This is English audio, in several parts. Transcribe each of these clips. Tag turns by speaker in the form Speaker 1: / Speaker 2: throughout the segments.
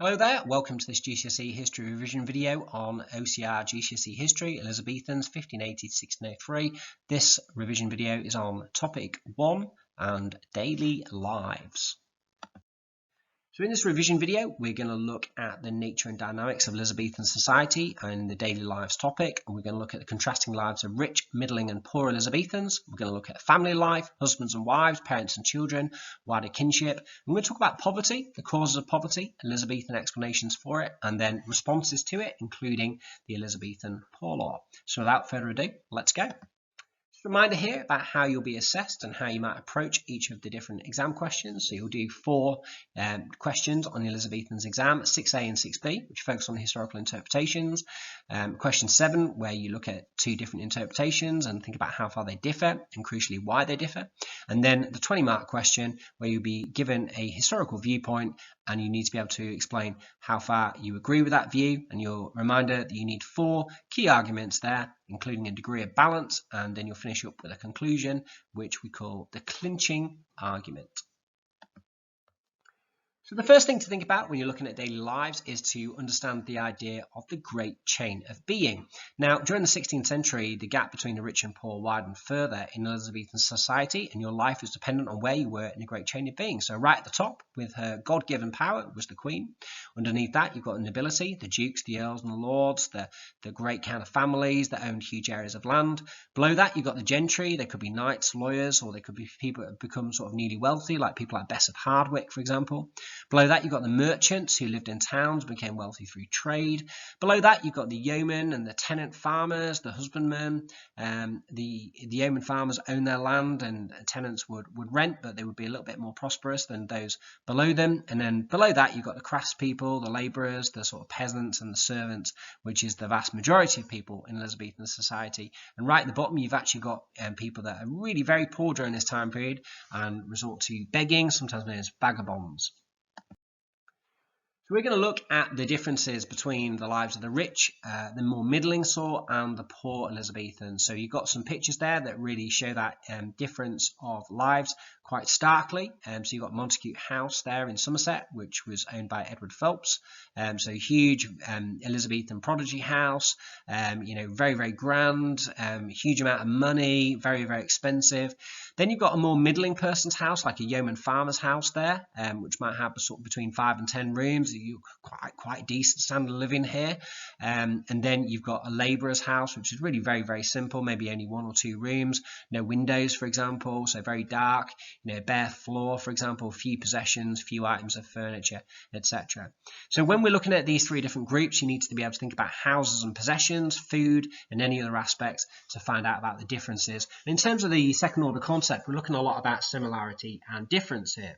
Speaker 1: Hello there, welcome to this GCSE History revision video on OCR GCSE History, Elizabethans 1580 to 1603. This revision video is on topic 1 and daily lives. So in this revision video, we're going to look at the nature and dynamics of Elizabethan society and the daily lives topic. And we're going to look at the contrasting lives of rich, middling and poor Elizabethans. We're going to look at family life, husbands and wives, parents and children, wider kinship. We're going to talk about poverty, the causes of poverty, Elizabethan explanations for it, and then responses to it, including the Elizabethan Poor Law. So without further ado, let's go. Just a reminder here about how you'll be assessed and how you might approach each of the different exam questions. So you'll do 4 questions on the Elizabethan's exam, 6A and 6B, which focus on historical interpretations. Question 7, where you look at 2 different interpretations and think about how far they differ and crucially why they differ. And then the 20-mark question, where you'll be given a historical viewpoint and you need to be able to explain how far you agree with that view. And your reminder that you need 4 key arguments there, including a degree of balance, and then you'll finish up with a conclusion, which we call the clinching argument. So the first thing to think about when you're looking at daily lives is to understand the idea of the great chain of being. Now, during the 16th century, the gap between the rich and poor widened further in Elizabethan society, and your life was dependent on where you were in the great chain of being. So right at the top, with her God-given power, was the Queen. Underneath that, you've got the nobility, the dukes, the earls and the lords, the great kind of families that owned huge areas of land. Below that, you've got the gentry. They could be knights, lawyers, or they could be people that have become sort of newly wealthy, like people like Bess of Hardwick, for example. Below that, you've got the merchants who lived in towns, became wealthy through trade. Below that, you've got the yeomen and the tenant farmers, the husbandmen. The yeoman farmers owned their land, and tenants would rent, but they would be a little bit more prosperous than those below them. And then below that, you've got the craftspeople, the labourers, the sort of peasants and the servants, which is the vast majority of people in Elizabethan society. And right at the bottom, you've actually got people that are really very poor during this time period and resort to begging, sometimes known as vagabonds. So we're going to look at the differences between the lives of the rich, the more middling sort, and the poor Elizabethans. So you've got some pictures there that really show that difference of lives quite starkly. So you've got Montacute House there in Somerset, which was owned by Edward Phelps. So huge Elizabethan prodigy house, very, very grand, huge amount of money, very, very expensive. Then you've got a more middling person's house, like a yeoman farmer's house there, which might have sort of between 5 and 10 rooms. You quite decent standard of living here. And then you've got a labourer's house, which is really very, very simple, maybe only 1 or 2 rooms, no windows, for example, so very dark, bare floor, for example, few possessions, few items of furniture, etc. So when we're looking at these 3 different groups, you need to be able to think about houses and possessions, food, and any other aspects to find out about the differences. And in terms of the second order concept, we're looking a lot about similarity and difference here.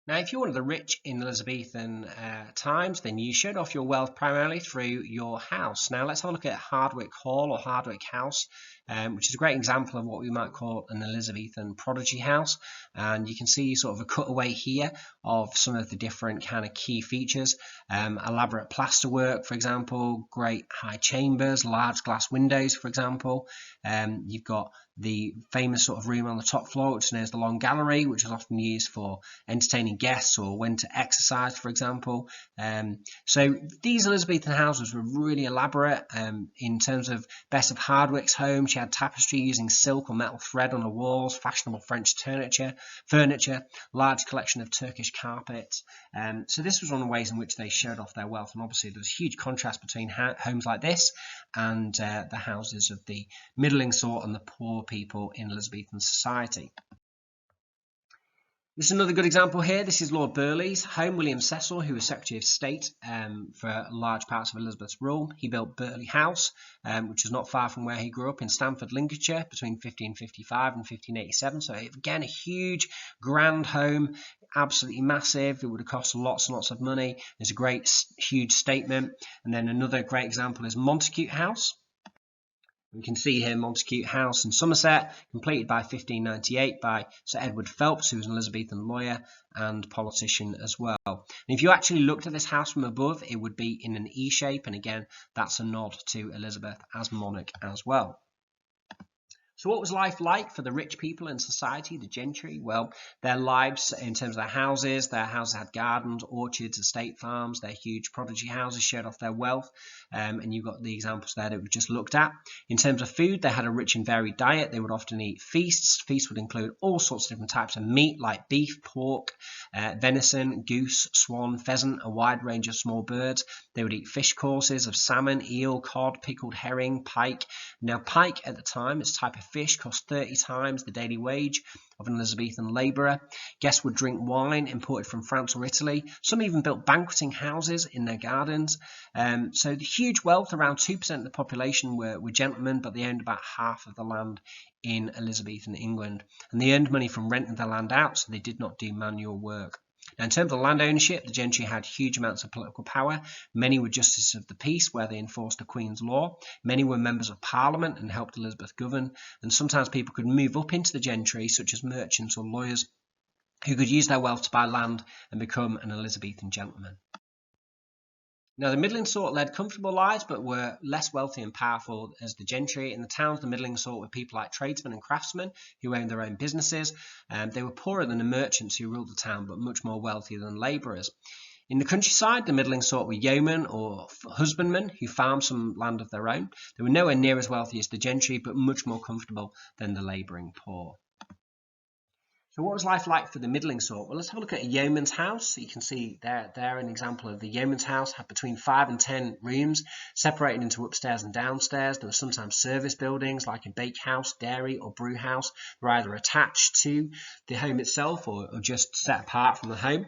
Speaker 1: Now, if you're one of the rich in Elizabethan times, then you showed off your wealth primarily through your house. Now, let's have a look at Hardwick Hall or Hardwick House, which is a great example of what we might call an Elizabethan prodigy house. And you can see sort of a cutaway here of some of the different kind of key features. Elaborate plasterwork, for example, great high chambers, large glass windows, for example. You've got the famous sort of room on the top floor, which is known as the Long Gallery, which is often used for entertaining guests or when to exercise, for example. So these Elizabethan houses were really elaborate. In terms of Bess of Hardwick's home, she had tapestry using silk or metal thread on the walls, fashionable French furniture, large collection of Turkish carpets. So this was one of the ways in which they showed off their wealth. And obviously there's a huge contrast between homes like this and the houses of the middling sort and the poor people in Elizabethan society. This is another good example here. This is Lord Burleigh's home. William Cecil, who was Secretary of State for large parts of Elizabeth's rule, he built Burleigh House, which is not far from where he grew up in Stamford, Lincolnshire, between 1555 and 1587. So again, a huge, grand home, absolutely massive. It would have cost lots and lots of money. There's a great, huge statement. And then another great example is Montacute House. We can see here Montacute House in Somerset, completed by 1598 by Sir Edward Phelps, who was an Elizabethan lawyer and politician as well. And if you actually looked at this house from above, it would be in an E shape, and again, that's a nod to Elizabeth as monarch as well. So what was life like for the rich people in society, the gentry? Well, their lives in terms of their houses had gardens, orchards, estate farms, their huge prodigy houses showed off their wealth. And you've got the examples there that we've just looked at. In terms of food, they had a rich and varied diet. They would often eat feasts. Feasts would include all sorts of different types of meat like beef, pork, venison, goose, swan, pheasant, a wide range of small birds. They would eat fish courses of salmon, eel, cod, pickled herring, pike. Now, pike at the time, this type of fish, cost 30 times the daily wage of an Elizabethan labourer. Guests would drink wine imported from France or Italy. Some even built banqueting houses in their gardens. So the huge wealth, around 2% of the population were gentlemen, but they owned about half of the land in Elizabethan England. And they earned money from renting the land out, so they did not do manual work. Now, in terms of land ownership, the gentry had huge amounts of political power. Many were justices of the peace, where they enforced the Queen's law. Many were members of Parliament and helped Elizabeth govern. And sometimes people could move up into the gentry, such as merchants or lawyers, who could use their wealth to buy land and become an Elizabethan gentleman. Now, the middling sort led comfortable lives, but were less wealthy and powerful as the gentry. In the towns, the middling sort were people like tradesmen and craftsmen who owned their own businesses. They were poorer than the merchants who ruled the town, but much more wealthy than labourers. In the countryside, the middling sort were yeomen or husbandmen who farmed some land of their own. They were nowhere near as wealthy as the gentry, but much more comfortable than the labouring poor. So what was life like for the middling sort? Well, let's have a look at a yeoman's house. So you can see there an example of the yeoman's house had between 5 and 10 rooms, separated into upstairs and downstairs. There were sometimes service buildings like a bakehouse, dairy or brew house. They were either attached to the home itself or just set apart from the home.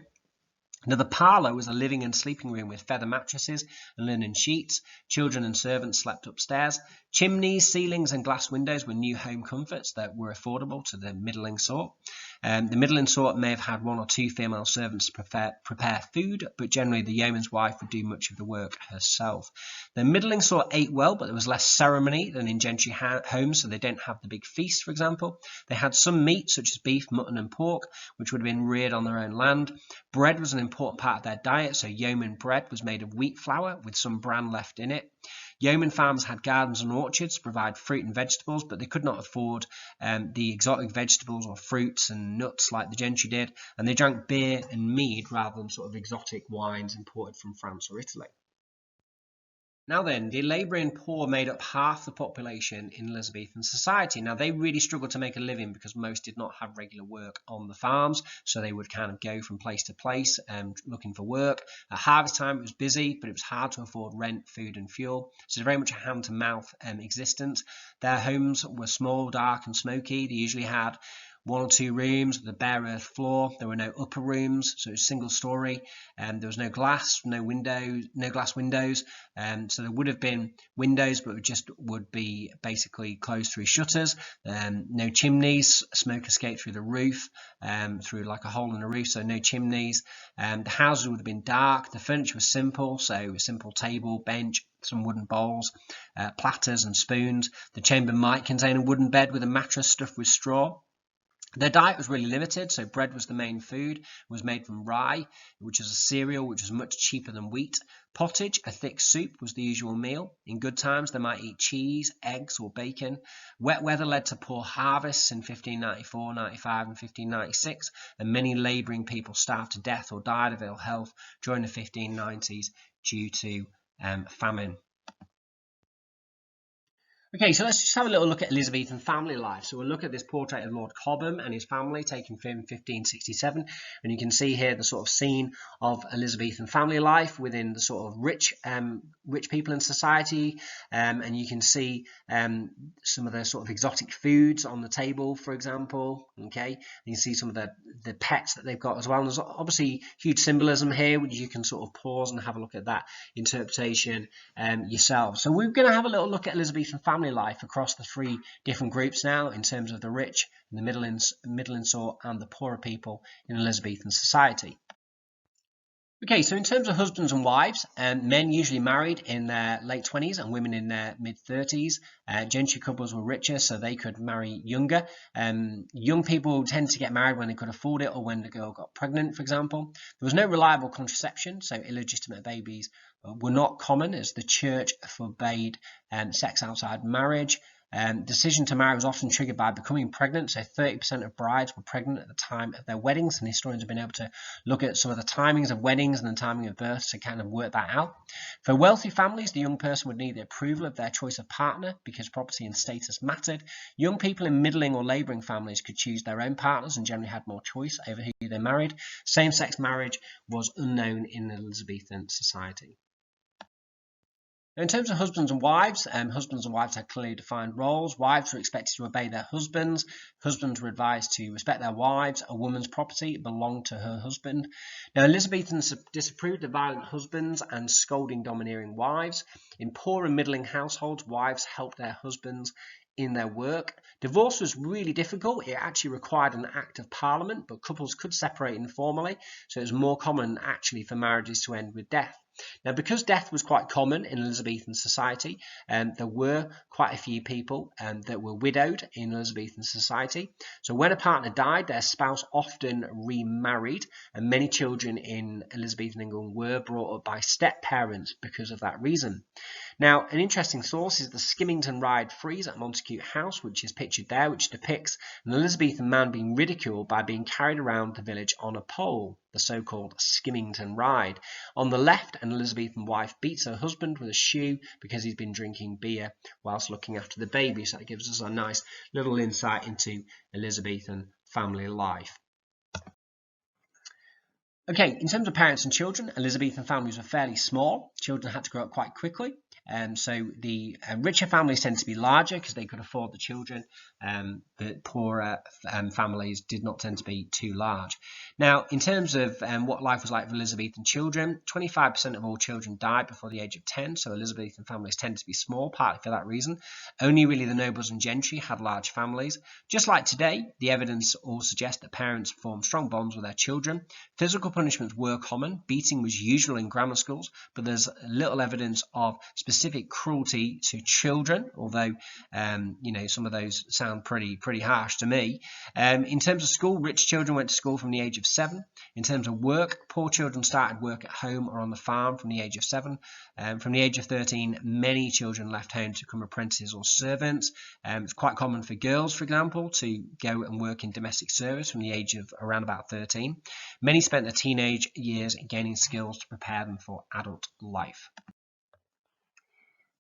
Speaker 1: Now, the parlour was a living and sleeping room with feather mattresses and linen sheets. Children and servants slept upstairs. Chimneys, ceilings and glass windows were new home comforts that were affordable to the middling sort. The middling sort may have had 1 or 2 female servants to prepare food, but generally the yeoman's wife would do much of the work herself. The middling sort ate well, but there was less ceremony than in gentry homes, so they don't have the big feast, for example. They had some meat, such as beef, mutton and pork, which would have been reared on their own land. Bread was an important part of their diet, so yeoman bread was made of wheat flour with some bran left in it. Yeoman farmers had gardens and orchards to provide fruit and vegetables, but they could not afford the exotic vegetables or fruits and nuts like the gentry did, and they drank beer and mead rather than sort of exotic wines imported from France or Italy. Now then, the labouring poor made up half the population in Elizabethan society. Now, they really struggled to make a living because most did not have regular work on the farms, so they would kind of go from place to place looking for work. At harvest time, it was busy, but it was hard to afford rent, food and fuel. So it's very much a hand-to-mouth existence. Their homes were small, dark and smoky. They usually had 1 or 2 rooms with a bare earth floor. There were no upper rooms, so it was single story. There was no glass, no glass windows. So there would have been windows, but would be basically closed through shutters. No chimneys, smoke escaped through the roof, through like a hole in the roof, so no chimneys. The houses would have been dark. The furniture was simple, so a simple table, bench, some wooden bowls, platters and spoons. The chamber might contain a wooden bed with a mattress stuffed with straw. Their diet was really limited, so bread was the main food. It was made from rye, which is a cereal which was much cheaper than wheat. Pottage, a thick soup, was the usual meal. In good times, they might eat cheese, eggs or bacon. Wet weather led to poor harvests in 1594, 95 and 1596, and many labouring people starved to death or died of ill health during the 1590s due to famine. Okay, so let's just have a little look at Elizabethan family life. So we'll look at this portrait of Lord Cobham and his family taken from 1567, and you can see here the sort of scene of Elizabethan family life within the sort of rich people in society, and you can see some of the sort of exotic foods on the table, for example. Okay, and you can see some of the pets that they've got as well. And there's obviously huge symbolism here, which you can sort of pause and have a look at that interpretation yourself. So we're going to have a little look at Elizabethan family life across the 3 different groups now in terms of the rich, the middling sort and the poorer people in Elizabethan society. Okay, so in terms of husbands and wives, men usually married in their late 20s and women in their mid-30s. Gentry couples were richer, so they could marry younger. Young people tend to get married when they could afford it or when the girl got pregnant, for example. There was no reliable contraception, so illegitimate babies were not common as the church forbade sex outside marriage. Decision to marry was often triggered by becoming pregnant, so 30% of brides were pregnant at the time of their weddings, and historians have been able to look at some of the timings of weddings and the timing of births to kind of work that out. For wealthy families, the young person would need the approval of their choice of partner because property and status mattered. Young people in middling or labouring families could choose their own partners and generally had more choice over who they married. Same-sex marriage was unknown in Elizabethan society. In terms of husbands and wives had clearly defined roles. Wives were expected to obey their husbands. Husbands were advised to respect their wives. A woman's property belonged to her husband. Now, Elizabethans disapproved of violent husbands and scolding, domineering wives. In poor and middling households, wives helped their husbands in their work. Divorce was really difficult. It actually required an act of parliament, but couples could separate informally, so it was more common actually for marriages to end with death. Now, because death was quite common in Elizabethan society, there were quite a few people that were widowed in Elizabethan society. So when a partner died, their spouse often remarried, and many children in Elizabethan England were brought up by step-parents because of that reason. Now, an interesting source is the Skimmington Ride frieze at Montacute House, which is pictured there, which depicts an Elizabethan man being ridiculed by being carried around the village on a pole, the so-called Skimmington Ride. On the left, an Elizabethan wife beats her husband with a shoe because he's been drinking beer whilst looking after the baby. So that gives us a nice little insight into Elizabethan family life. Okay, in terms of parents and children, Elizabethan families were fairly small. Children had to grow up quite quickly. So the richer families tend to be larger because they could afford the children. The poorer families did not tend to be too large. Now, in terms of what life was like for Elizabethan children, 25% of all children died before the age of 10. So Elizabethan families tended to be small, partly for that reason. Only really the nobles and gentry had large families. Just like today, the evidence all suggests that parents formed strong bonds with their children. Physical punishments were common. Beating was usual in grammar schools, but there's little evidence of specific cruelty to children, although some of those sound pretty harsh to me. In terms of school, rich children went to school from the age of 7. In terms of work, poor children started work at home or on the farm from the age of 7. From the age of 13, many children left home to become apprentices or servants. It's quite common for girls, for example, to go and work in domestic service from the age of around about 13. Many spent their teenage years gaining skills to prepare them for adult life.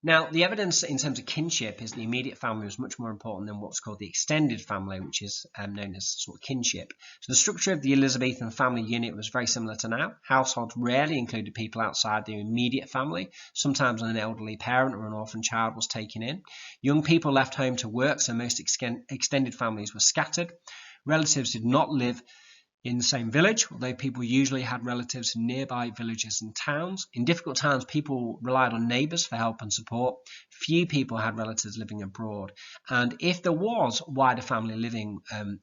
Speaker 1: Now, the evidence in terms of kinship is the immediate family was much more important than what's called the extended family, which is known as sort of kinship. So the structure of the Elizabethan family unit was very similar to now. Households rarely included people outside their immediate family. Sometimes an elderly parent or an orphan child was taken in. Young people left home to work, so most extended families were scattered. Relatives did not live in the same village, although people usually had relatives in nearby villages and towns. In difficult times, people relied on neighbours for help and support. Few people had relatives living abroad. And if there was wider family living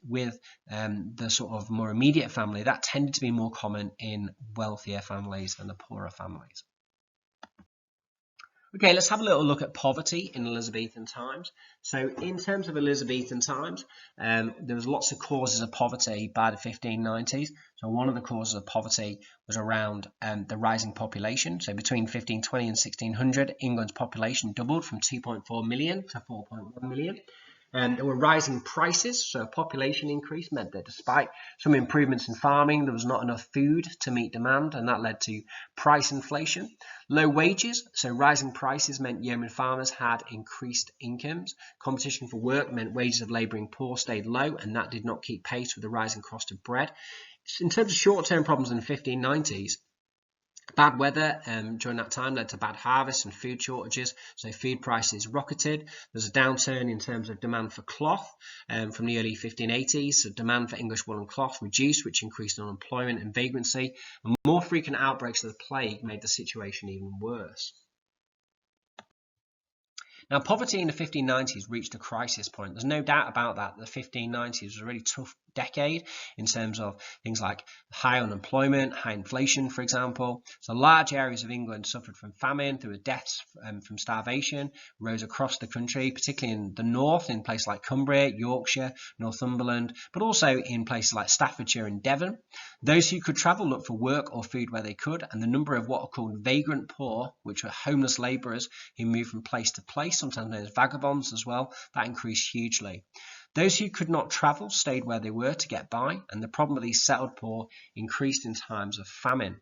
Speaker 1: with the sort of more immediate family, that tended to be more common in wealthier families than the poorer families. Okay, let's have a little look at poverty in Elizabethan times. So in terms of Elizabethan times, there was lots of causes of poverty by the 1590s. So one of the causes of poverty was around the rising population. So between 1520 and 1600, England's population doubled from 2.4 million to 4.1 million. There were rising prices, so a population increase meant that despite some improvements in farming, there was not enough food to meet demand, and that led to price inflation. Low wages, so rising prices meant yeoman farmers had increased incomes. Competition for work meant wages of labouring poor stayed low, and that did not keep pace with the rising cost of bread. In terms of short-term problems in the 1590s, bad weather during that time led to bad harvests and food shortages, so food prices rocketed. There's a downturn in terms of demand for cloth from the early 1580s, so demand for English woolen cloth reduced, which increased unemployment and vagrancy, and more frequent outbreaks of the plague made the situation even worse. Now, poverty in the 1590s reached a crisis point. There's no doubt about that. The 1590s was a really tough decade in terms of things like high unemployment, high inflation, for example. So large areas of England suffered from famine, there were deaths from starvation, rose across the country, particularly in the north, in places like Cumbria, Yorkshire, Northumberland, but also in places like Staffordshire and Devon. Those who could travel looked for work or food where they could, and the number of what are called vagrant poor, which were homeless labourers who moved from place to place, sometimes known as vagabonds as well, that increased hugely. Those who could not travel stayed where they were to get by, and the problem with these settled poor increased in times of famine.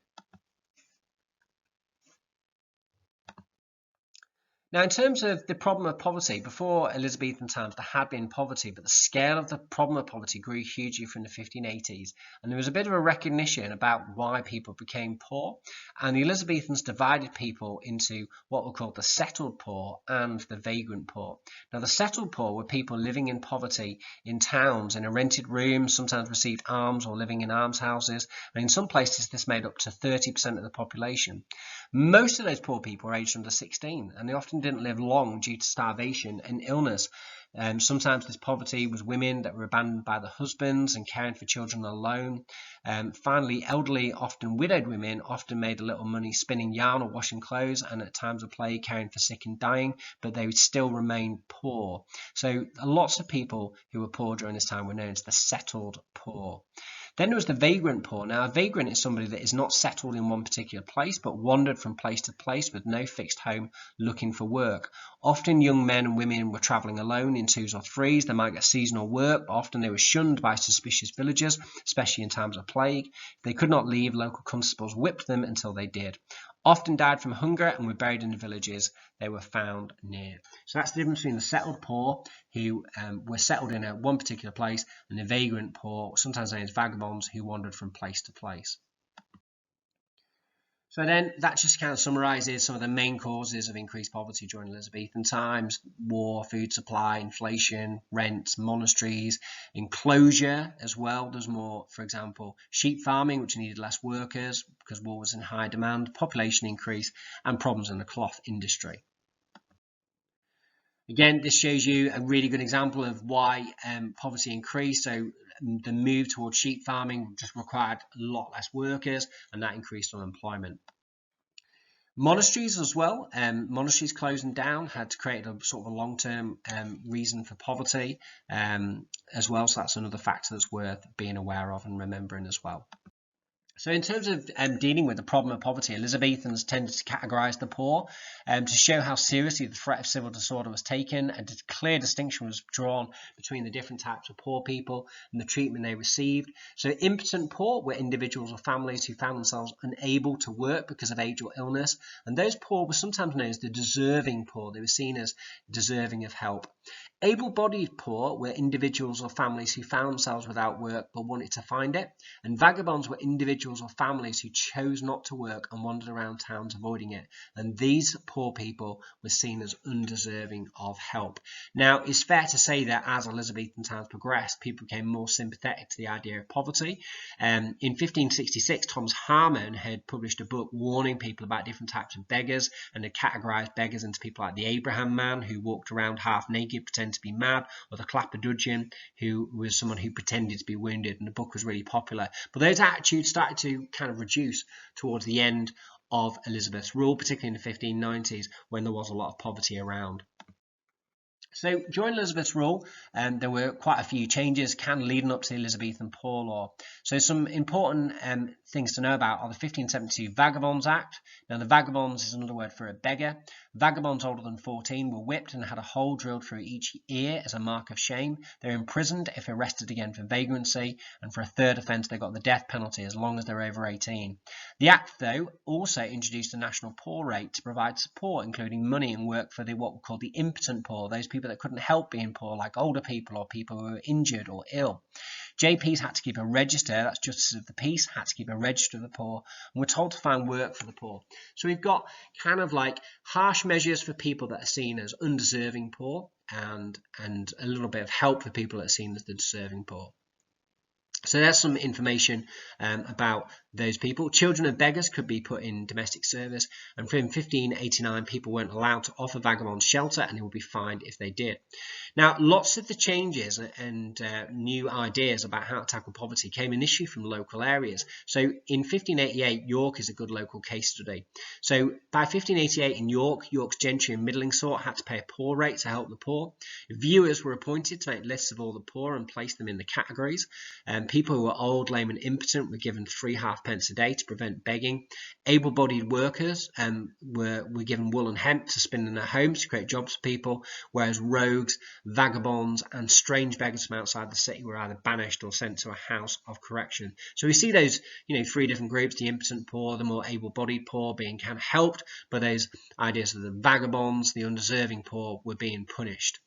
Speaker 1: Now, in terms of the problem of poverty, before Elizabethan times there had been poverty, but the scale of the problem of poverty grew hugely from the 1580s, and there was a bit of a recognition about why people became poor, and the Elizabethans divided people into what were called the settled poor and the vagrant poor. Now, the settled poor were people living in poverty in towns, in a rented room, sometimes received alms or living in almshouses, and in some places this made up to 30% of the population. Most of those poor people were aged under 16, and they often didn't live long due to starvation and illness. Sometimes this poverty was women that were abandoned by the husbands and caring for children alone. Finally, elderly, often widowed women often made a little money spinning yarn or washing clothes, and at times of plague caring for sick and dying, but they would still remain poor. So lots of people who were poor during this time were known as the settled poor. Then there was the vagrant poor. Now, a vagrant is somebody that is not settled in one particular place, but wandered from place to place with no fixed home looking for work. Often young men and women were travelling alone in twos or threes. They might get seasonal work, but often they were shunned by suspicious villagers, especially in times of plague. If they could not leave, local constables whipped them until they did. Often died from hunger and were buried in the villages they were found near. So that's the difference between the settled poor, who were settled in one particular place, and the vagrant poor, sometimes known as vagabonds, who wandered from place to place. So then that just kind of summarises some of the main causes of increased poverty during Elizabethan times: war, food supply, inflation, rents, monasteries, enclosure as well. There's more, for example, sheep farming, which needed less workers because wool was in high demand, population increase, and problems in the cloth industry. Again, this shows you a really good example of why poverty increased. So the move towards sheep farming just required a lot less workers, and that increased unemployment. Monasteries as well. Monasteries closing down had created a sort of a long-term reason for poverty as well. So that's another factor that's worth being aware of and remembering as well. So in terms of dealing with the problem of poverty, Elizabethans tended to categorise the poor to show how seriously the threat of civil disorder was taken, and a clear distinction was drawn between the different types of poor people and the treatment they received. So impotent poor were individuals or families who found themselves unable to work because of age or illness, and those poor were sometimes known as the deserving poor. They were seen as deserving of help. Able-bodied poor were individuals or families who found themselves without work but wanted to find it, and vagabonds were individuals or families who chose not to work and wandered around towns avoiding it, and these poor people were seen as undeserving of help. Now, it's fair to say that as Elizabethan times progressed, people became more sympathetic to the idea of poverty. In 1566, Thomas Harmon had published a book warning people about different types of beggars, and had categorised beggars into people like the Abraham man, who walked around half naked, pretending to be mad, or the Clapperdogeon, who was someone who pretended to be wounded, and the book was really popular. But those attitudes started to kind of reduce towards the end of Elizabeth's rule, particularly in the 1590s, when there was a lot of poverty around. So during Elizabeth's rule, there were quite a few changes leading up to the Elizabethan Poor Law. So some important things to know about are the 1572 Vagabonds Act. Now, the vagabonds is another word for a beggar. Vagabonds older than 14 were whipped and had a hole drilled through each ear as a mark of shame. They were imprisoned if arrested again for vagrancy, and for a third offence they got the death penalty as long as they're over 18. The Act, though, also introduced a national poor rate to provide support, including money and work for what were called the impotent poor, those people that couldn't help being poor, like older people or people who were injured or ill. JPs had to keep a register, that's Justices of the Peace, had to keep a register of the poor, and were told to find work for the poor. So we've got kind of like harsh measures for people that are seen as undeserving poor, and a little bit of help for people that are seen as the deserving poor. So there's some information about those people. Children of beggars could be put in domestic service, and from 1589 people weren't allowed to offer vagabonds shelter, and they would be fined if they did. Now, lots of the changes and new ideas about how to tackle poverty came initially from local areas. So in 1588, York is a good local case study. So by 1588 in York, York's gentry and middling sort had to pay a poor rate to help the poor. Viewers were appointed to make lists of all the poor and place them in the categories. People who were old, lame and impotent were given 3 halfpence a day to prevent begging. Able-bodied workers were given wool and hemp to spin in their homes to create jobs for people, whereas rogues, vagabonds and strange beggars from outside the city were either banished or sent to a house of correction. So we see those 3 different groups: the impotent poor, the more able-bodied poor being kind of helped, but those ideas of the vagabonds, the undeserving poor, were being punished.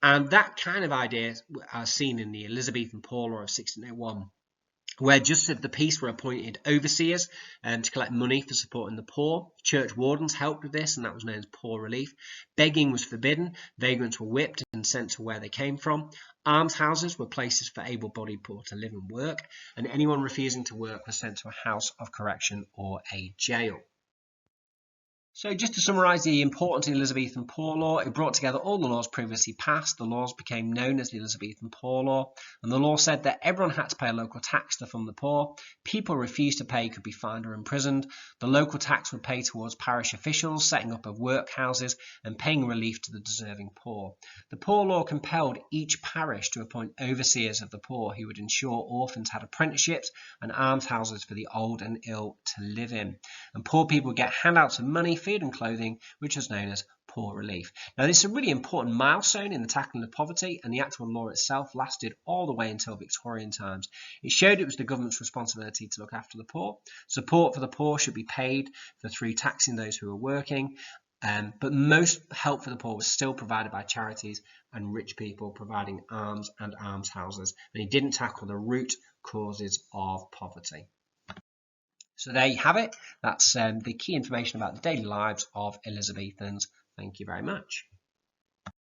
Speaker 1: And that kind of idea are seen in the Elizabethan Poor Law of 1601, where justices of the peace were appointed overseers to collect money for supporting the poor. Church wardens helped with this, and that was known as poor relief. Begging was forbidden. Vagrants were whipped and sent to where they came from. Almshouses were places for able-bodied poor to live and work, and anyone refusing to work was sent to a house of correction or a jail. So just to summarise the importance of the Elizabethan Poor Law, it brought together all the laws previously passed. The laws became known as the Elizabethan Poor Law, and the law said that everyone had to pay a local tax to fund the poor. People refused to pay could be fined or imprisoned. The local tax would pay towards parish officials, setting up of workhouses and paying relief to the deserving poor. The Poor Law compelled each parish to appoint overseers of the poor who would ensure orphans had apprenticeships and almshouses for the old and ill to live in. And poor people would get handouts of money, food and clothing, which is known as poor relief. Now, this is a really important milestone in the tackling of poverty, and the actual law itself lasted all the way until Victorian times. It showed it was the government's responsibility to look after the poor. Support for the poor should be paid through taxing those who are working, but most help for the poor was still provided by charities and rich people providing alms and almshouses, and it didn't tackle the root causes of poverty. So there you have it. That's the key information about the daily lives of Elizabethans. Thank you very much.